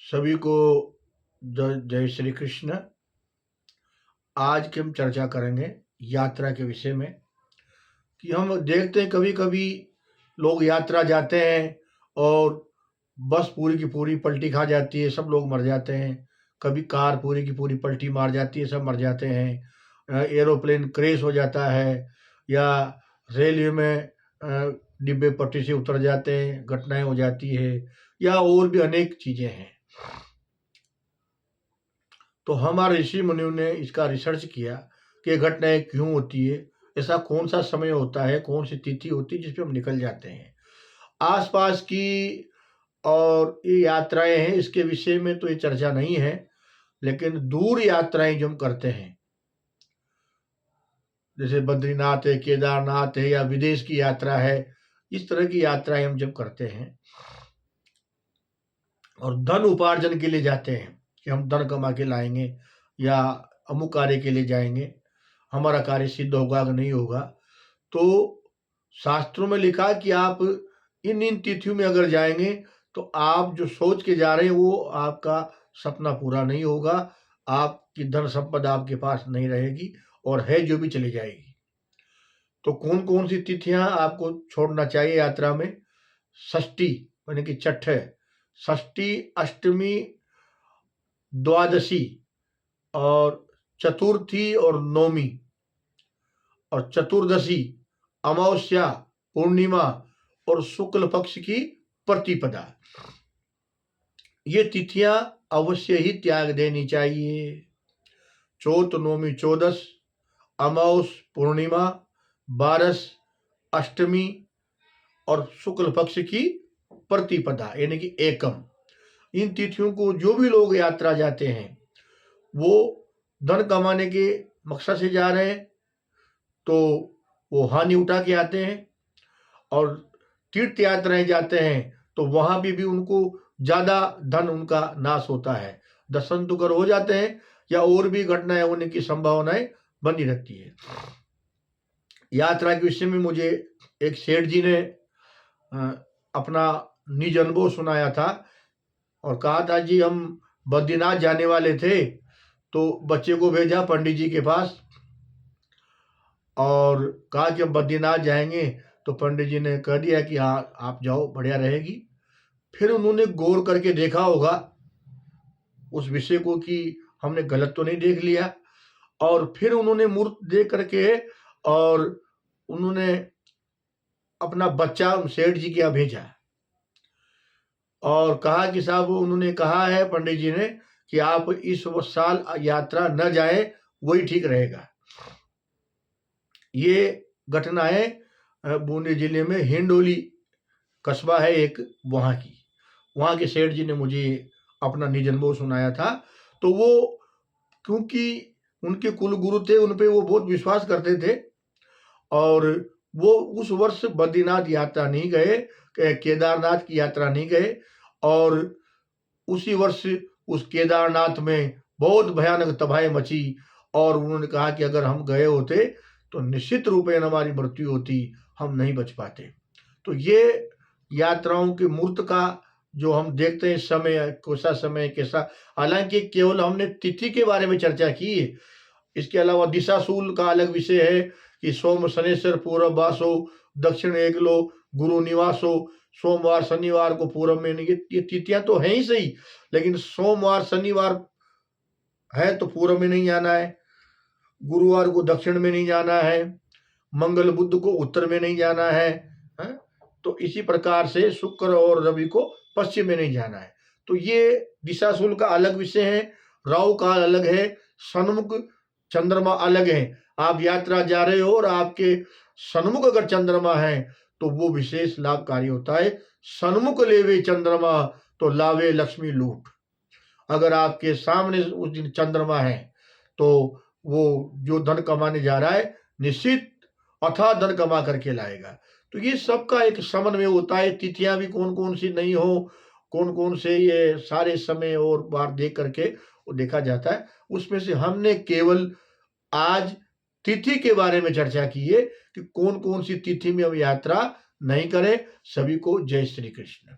सभी को जय जय श्री कृष्ण। आज की हम चर्चा करेंगे यात्रा के विषय में कि हम देखते हैं कभी कभी लोग यात्रा जाते हैं और बस पूरी की पूरी पलटी खा जाती है, सब लोग मर जाते हैं। कभी कार पूरी की पूरी पलटी मार जाती है, सब मर जाते हैं। एरोप्लेन क्रैश हो जाता है या रेलवे में डिब्बे पटरी से उतर जाते हैं, घटनाएं हो जाती है या और भी अनेक चीज़ें हैं। तो हमारे ऋषि मुनियों ने इसका रिसर्च किया कि ये घटनाएं क्यों होती है, ऐसा कौन सा समय होता है, कौन सी तिथि होती है जिसपे हम निकल जाते हैं आसपास की। और ये यात्राएं हैं, इसके विषय में तो ये चर्चा नहीं है, लेकिन दूर यात्राएं जो हम करते हैं जैसे बद्रीनाथ है, केदारनाथ है या विदेश की यात्रा है, इस तरह की यात्राएं हम जब करते हैं और धन उपार्जन के लिए जाते हैं कि हम धन कमा के लाएंगे या अमुक कार्य के लिए जाएंगे, हमारा कार्य सिद्ध होगा कि नहीं होगा। तो शास्त्रों में लिखा कि आप इन इन तिथियों में अगर जाएंगे तो आप जो सोच के जा रहे हैं वो आपका सपना पूरा नहीं होगा, आपकी धन संपदा आपके पास नहीं रहेगी और है जो भी चली जाएगी। तो कौन कौन सी तिथियां आपको छोड़ना चाहिए यात्रा में? षष्ठी यानी कि छठ, षष्ठी, अष्टमी, द्वादशी और चतुर्थी और नौमी और चतुर्दशी, अमावस्या, पूर्णिमा और शुक्ल पक्ष की प्रतिपदा, ये तिथियां अवश्य ही त्याग देनी चाहिए। चौथ, नौमी, चौदस, अमावस, पूर्णिमा, बारस, अष्टमी और शुक्ल पक्ष की प्रतिपदा यानी कि एकम, इन तिथियों को जो भी लोग यात्रा जाते हैं वो धन कमाने के मकसद से जा रहे हैं तो वो हानि उठा के आते हैं, और तीर्थ यात्राएं जाते हैं तो वहां भी उनको ज्यादा धन उनका नाश होता है, दर्शन तो कर हो जाते हैं या और भी घटनाएं होने की संभावनाएं बनी रहती है। यात्रा के विषय में मुझे एक सेठ जी ने अपना निज अनुभव सुनाया था और कहा था, जी हम बद्रीनाथ जाने वाले थे तो बच्चे को भेजा पंडित जी के पास और कहा कि हम बद्रीनाथ जाएंगे। तो पंडित जी ने कह दिया कि हाँ आप जाओ, बढ़िया रहेगी। फिर उन्होंने गौर करके देखा होगा उस विषय को कि हमने गलत तो नहीं देख लिया, और फिर उन्होंने मूर्त देख करके और उन्होंने अपना बच्चा सेठ जी के यहाँ भेजा और कहा कि साहब, उन्होंने कहा है पंडित जी ने कि आप इस साल यात्रा न जाए, वही ठीक रहेगा। ये घटना है बूंदी जिले में हिंडोली कस्बा है एक, वहाँ के सेठ जी ने मुझे अपना निज अनुभव सुनाया था। तो वो क्योंकि उनके कुल गुरु थे, उन पे वो बहुत विश्वास करते थे और वो उस वर्ष बद्रीनाथ यात्रा नहीं गए, केदारनाथ की यात्रा नहीं गए, और उसी वर्ष उस केदारनाथ में बहुत भयानक तबाही मची और उन्होंने कहा कि अगर हम गए होते तो निश्चित रूप में हमारी मृत्यु होती, हम नहीं बच पाते। तो ये यात्राओं के मूर्त का जो हम देखते हैं समय कैसा, हालांकि केवल हमने तिथि के बारे में चर्चा की है, इसके अलावा दिशाशूल का अलग विषय है कि सोम शनेश्वर पूर्व वासो, दक्षिण एगलो, गुरु निवासो, सोमवार शनिवार को पूर्व में, ये तिथियां तो है ही सही, लेकिन सोमवार शनिवार है तो पूर्व में नहीं जाना है, गुरुवार को दक्षिण में नहीं जाना है, मंगल बुध को उत्तर में नहीं जाना है, तो इसी प्रकार से शुक्र और रवि को पश्चिम में नहीं जाना है। तो ये दिशाशूल का अलग विषय है, राहु काल अलग है, सन्मुख चंद्रमा अलग है। आप यात्रा जा रहे हो और आपके सन्मुख अगर चंद्रमा है तो वो विशेष लाभकारी होता है। सन्मुख लेवे चंद्रमा तो लावे लक्ष्मी लूट। अगर आपके सामने उस दिन चंद्रमा है तो वो जो धन कमाने जा रहा है निश्चित अथाह धन कमा करके लाएगा। तो ये सबका एक समन्वय होता है। तिथियां भी कौन कौन सी नहीं हो, कौन कौन से, ये सारे समय और बार देख करके वो देखा जाता है। उसमें से हमने केवल आज तिथि के बारे में चर्चा की है कि कौन कौन सी तिथि में हम यात्रा नहीं करें। सभी को जय श्री कृष्ण।